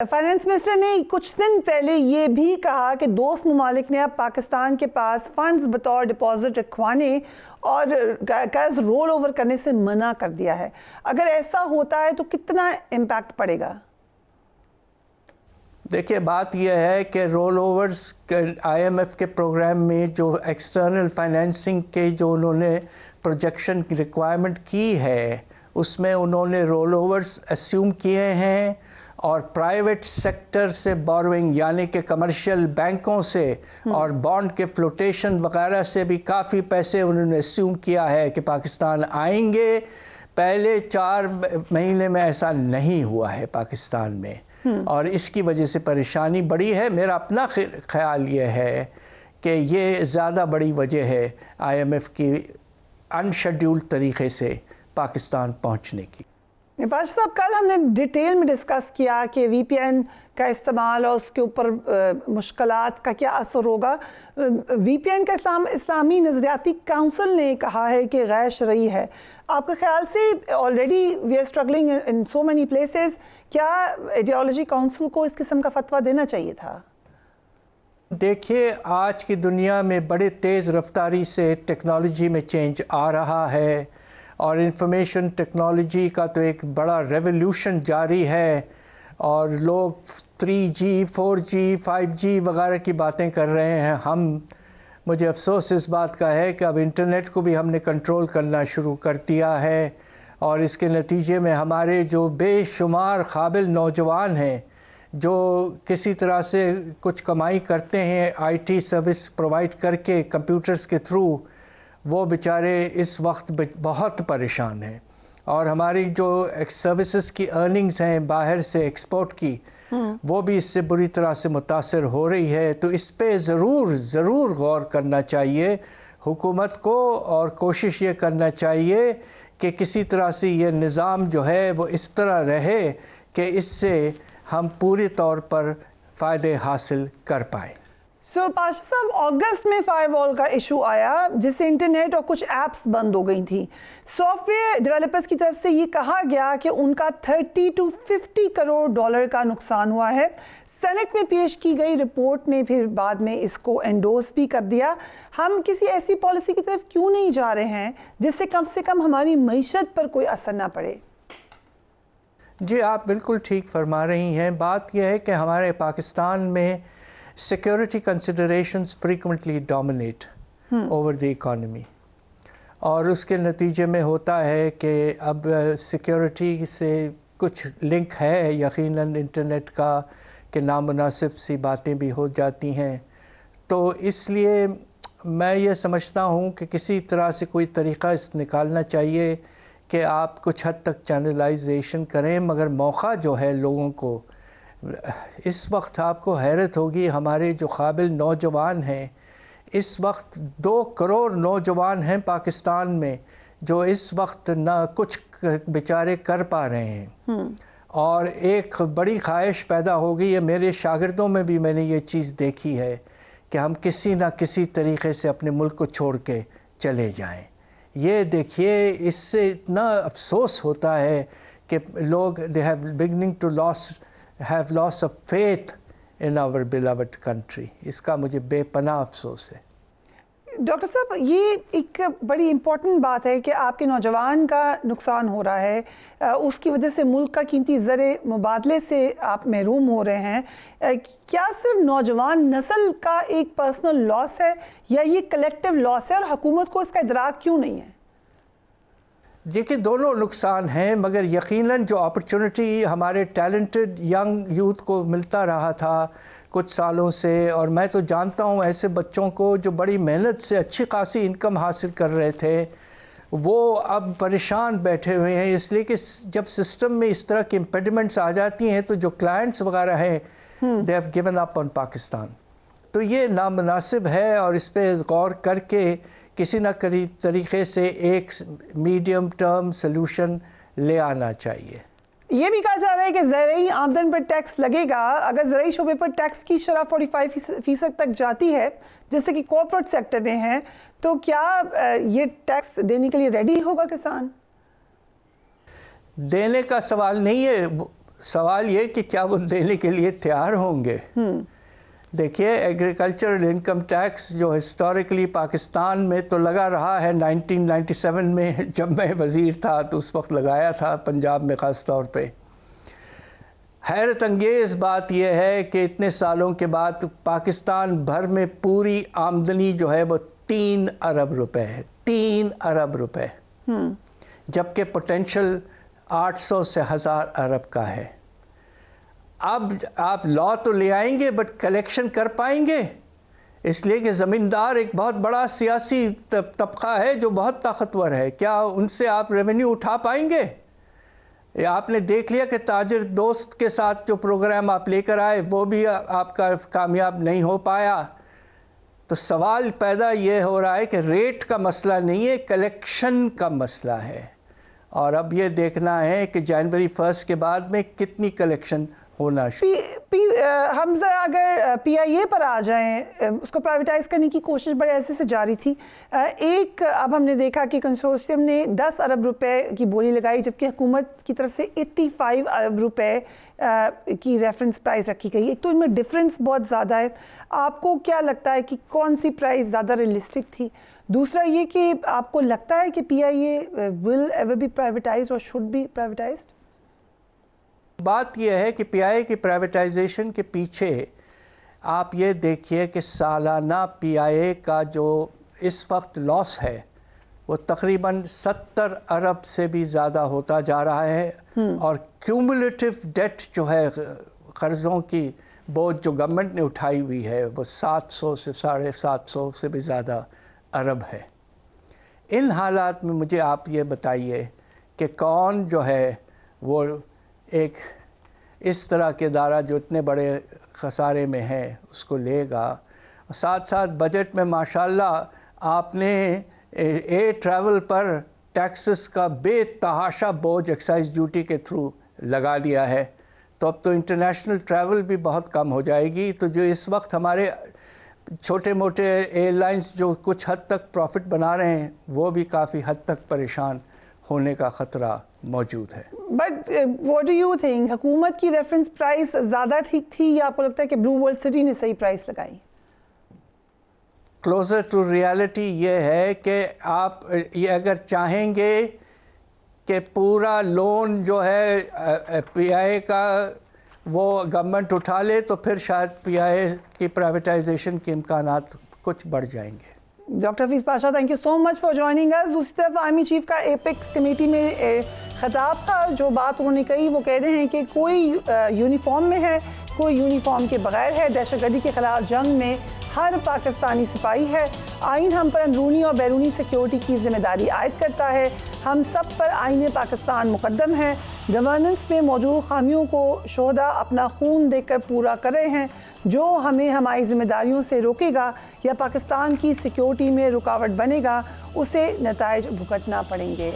Finance minister ने कुछ दिन पहले ये भी कहा कि दोस्त ममालिक ने अब पाकिस्तान के पास फंड्स बतौर डिपॉजिट रखवाने और कर्ज रोल ओवर करने से मना कर दिया है। अगर ऐसा होता है तो कितना इम्पैक्ट पड़ेगा? देखिए, बात यह है कि रोल ओवर्स IMF के प्रोग्राम में जो एक्सटर्नल फाइनेंसिंग के जो उन्होंने प्रोजेक्शन की रिक्वायरमेंट की है उसमें उन्होंने रोल ओवर्स अस्यूम किए हैं और प्राइवेट सेक्टर से बोरोइंग यानी कि कमर्शियल बैंकों से और बॉन्ड के फ्लोटेशन वगैरह से भी काफ़ी पैसे उन्होंने अस्यूम किया है कि पाकिस्तान आएंगे। पहले 4 महीने में ऐसा नहीं हुआ है पाकिस्तान में और इसकी वजह से परेशानी बड़ी है। मेरा अपना ख्याल ये है कि ये ज़्यादा बड़ी वजह है IMF की अनशेड्यूल्ड तरीके से पाकिस्तान पहुंचने की। पाशा साहब, कल हमने डिटेल में डिस्कस किया कि VPN का इस्तेमाल और उसके ऊपर मुश्किलात का क्या असर होगा। VPN का इस्लामी नज़रियाती काउंसिल ने कहा है कि गैर शरई है। आपके ख्याल से already we are struggling in so many places, क्या आइडियोलॉजी काउंसिल को इस किस्म का फतवा देना चाहिए था? देखिए, आज की दुनिया में बड़े तेज़ रफ्तारी से टेक्नोलॉजी में चेंज आ रहा है और इंफॉर्मेशन टेक्नोलॉजी का तो एक बड़ा रेवोल्यूशन जारी है और लोग 3G, 4G, 5G वगैरह की बातें कर रहे हैं। मुझे अफसोस इस बात का है कि अब इंटरनेट को भी हमने कंट्रोल करना शुरू कर दिया है और इसके नतीजे में हमारे जो बेशुमार काबिल नौजवान हैं जो किसी तरह से कुछ कमाई करते हैं IT सर्विस प्रोवाइड करके कंप्यूटर्स के थ्रू, वो बेचारे इस वक्त बहुत परेशान हैं और हमारी जो सर्विसेज की अर्निंग्स हैं बाहर से एक्सपोर्ट की वो भी इससे बुरी तरह से मुतासर हो रही है। तो इस पे ज़रूर गौर करना चाहिए हुकूमत को और कोशिश ये करना चाहिए कि किसी तरह से ये निज़ाम जो है वो इस तरह रहे कि इससे हम पूरे तौर पर फ़ायदे हासिल कर पाएँ। पाशा साहब, अगस्त में फायरवॉल का इशू आया जिससे इंटरनेट और कुछ ऐप्स बंद हो गई थी। सॉफ्टवेयर डेवलपर्स की तरफ से ये कहा गया कि उनका 30 to 50 करोड़ डॉलर का नुकसान हुआ है। सेनेट में पेश की गई रिपोर्ट ने फिर बाद में इसको एंडोर्स भी कर दिया। हम किसी ऐसी पॉलिसी की तरफ क्यों नहीं जा रहे हैं जिससे कम हमारी मईशत पर कोई असर ना पड़े? जी, आप बिल्कुल ठीक फरमा रही हैं। बात यह है कि हमारे पाकिस्तान में security considerations frequently dominate over the economy और उसके नतीजे में होता है कि अब सिक्योरिटी से कुछ लिंक है यकीनन इंटरनेट का कि नामुनासिब सी बातें भी हो जाती हैं। तो इसलिए मैं ये समझता हूँ कि किसी तरह से कोई तरीक़ा निकालना चाहिए कि आप कुछ हद तक चैनलाइजेशन करें, मगर मौका जो है लोगों को इस वक्त आपको हैरत होगी, हमारे जो काबिल नौजवान हैं इस वक्त 2 करोड़ नौजवान हैं पाकिस्तान में जो इस वक्त ना कुछ बेचारे कर पा रहे हैं और एक बड़ी ख्वाहिश पैदा होगी। ये मेरे शागिर्दों में भी मैंने ये चीज़ देखी है कि हम किसी ना किसी तरीक़े से अपने मुल्क को छोड़ के चले जाएं। ये देखिए, इससे इतना अफसोस होता है कि लोग they have beginning to have lost of faith in our beloved country। इसका मुझे बेपनाह अफसोस है। डॉक्टर साहब, ये एक बड़ी इम्पोर्टेंट बात है कि आपके नौजवान का नुकसान हो रहा है, उसकी वजह से मुल्क का कीमती ज़रे मुबादले से आप महरूम हो रहे हैं। क्या सिर्फ नौजवान नस्ल का एक पर्सनल लॉस है या ये कलेक्टिव लॉस है और हुकूमत को इसका इदराक क्यों नहीं है? देखिए, दोनों नुकसान हैं, मगर यकीनन जो अपॉर्चुनिटी हमारे टैलेंटेड यंग यूथ को मिलता रहा था कुछ सालों से, और मैं तो जानता हूं ऐसे बच्चों को जो बड़ी मेहनत से अच्छी खासी इनकम हासिल कर रहे थे, वो अब परेशान बैठे हुए हैं इसलिए कि जब सिस्टम में इस तरह की इम्पेडिमेंट्स आ जाती हैं तो जो क्लाइंट्स वगैरह हैं they have given up on Pakistan. तो ये नामुनासिब है और इस पर गौर करके किसी न किसी तरीके से एक मीडियम टर्म सलूशन ले आना चाहिए। ये भी कहा जा रहा है कि ज़रई आमदन पर टैक्स लगेगा। अगर ज़रई शोबे पर टैक्स की शरह 45% तक जाती है जैसे कि कॉर्पोरेट सेक्टर में है, तो क्या ये टैक्स देने के लिए रेडी होगा किसान? देने का सवाल नहीं है, سوال یہ کہ کیا وہ دینے کے لیے تیار ہوں گے. دیکھیے ایگریکلچرل انکم ٹیکس جو ہسٹوریکلی پاکستان میں تو لگا رہا ہے، 1997 میں جب میں وزیر تھا تو اس وقت لگایا تھا پنجاب میں خاص طور پہ. حیرت انگیز بات یہ ہے کہ اتنے سالوں کے بعد پاکستان بھر میں پوری آمدنی جو ہے وہ 3 ارب روپے ہے. 3 ارب روپے، جبکہ پوٹینشل 800 سے 1000 ارب کا ہے. اب آپ لا تو لے آئیں گے بٹ کلیکشن کر پائیں گے؟ اس لیے کہ زمیندار ایک بہت بڑا سیاسی طبقہ ہے جو بہت طاقتور ہے. کیا ان سے آپ ریونیو اٹھا پائیں گے؟ آپ نے دیکھ لیا کہ تاجر دوست کے ساتھ جو پروگرام آپ لے کر آئے وہ بھی آپ کا کامیاب نہیں ہو پایا. تو سوال پیدا یہ ہو رہا ہے کہ ریٹ کا مسئلہ نہیں ہے، کلیکشن کا مسئلہ ہے. اور اب یہ دیکھنا ہے کہ جنوری 1 کے بعد میں کتنی کلیکشن ہونا ہم ذرا اگر پی آئی اے پر آ جائیں، اس کو پرائیویٹائز کرنے کی کوشش بڑے عرصے سے جاری تھی. اب ہم نے دیکھا کہ کنسورشیم نے 10 ارب روپے کی بولی لگائی، جبکہ حکومت کی طرف سے 85 ارب روپے کی ریفرنس پرائز رکھی گئی. ایک تو ان میں ڈفرینس بہت زیادہ ہے. آپ کو کیا لگتا ہے کہ کون سی پرائز زیادہ ریئلسٹک تھی؟ دوسرا یہ کہ آپ کو لگتا ہے کہ پی آئی اے ول ایور بی پرائیویٹائزڈ اور شوڈ بی پرائیویٹائزڈ؟ بات یہ ہے کہ پی آئی اے کی پرائیویٹائزیشن کے پیچھے آپ یہ دیکھیے کہ سالانہ پی آئی اے کا جو اس وقت لاس ہے وہ تقریباً 70 ارب سے بھی زیادہ ہوتا جا رہا ہے. اور کیومولیٹو ڈیٹ جو ہے قرضوں کی بوجھ جو گورنمنٹ نے اٹھائی ہوئی ہے وہ 700 سے 750 سے بھی زیادہ ارب ہے. ان حالات میں مجھے آپ یہ بتائیے کہ کون جو ہے وہ ایک اس طرح کے ادارہ جو اتنے بڑے خسارے میں ہے اس کو لے گا. ساتھ ساتھ بجٹ میں ماشاءاللہ آپ نے ایئر ٹریول پر ٹیکسز کا بے تحاشا بوجھ ایکسائز ڈیوٹی کے تھرو لگا دیا ہے. تو اب تو انٹرنیشنل ٹریول بھی بہت کم ہو جائے گی. تو جو اس وقت ہمارے چھوٹے موٹے ایئر لائنز جو کچھ حد تک پروفٹ بنا رہے ہیں وہ بھی کافی حد تک پریشان ہونے کا خطرہ موجود ہے. But what do you think, حکومت کی ریفرنس پرائز زیادہ ٹھیک تھی یا آپ کو لگتا ہے کہ بلو ورلڈ سٹی نے صحیح پرائز لگائی؟ کلوزر ٹو ریالٹی یہ ہے کہ آپ یہ اگر چاہیں گے کہ پورا لون جو ہے پی آئی اے کا وہ گورنمنٹ اٹھا لے تو پھر شاید پی آئی اے کی پرائیویٹائزیشن کے امکانات کچھ بڑھ جائیں گے. Doctor Hafeez Pasha, thank you so much for joining us. دوسری طرف آرمی چیف کا ایپیکس کمیٹی میں خطاب تھا. جو بات انہوں نے کہی وہ کہہ رہے ہیں کہ کوئی یونیفارم میں ہے، کوئی یونیفارم کے بغیر ہے. دہشت گردی کے خلاف جنگ میں ہر پاکستانی سپاہی ہے. آئین ہم پر اندرونی اور بیرونی سیکیورٹی کی ذمہ داری عائد کرتا ہے. ہم سب پر آئین پاکستان مقدم ہے. گورننس میں موجود خامیوں کو شہداء اپنا خون دے کر پورا کر رہے ہیں. جو ہمیں ہماری ذمہ داریوں سے روکے گا یا پاکستان کی سیکیورٹی میں رکاوٹ بنے گا اسے نتائج بھگتنا پڑیں گے.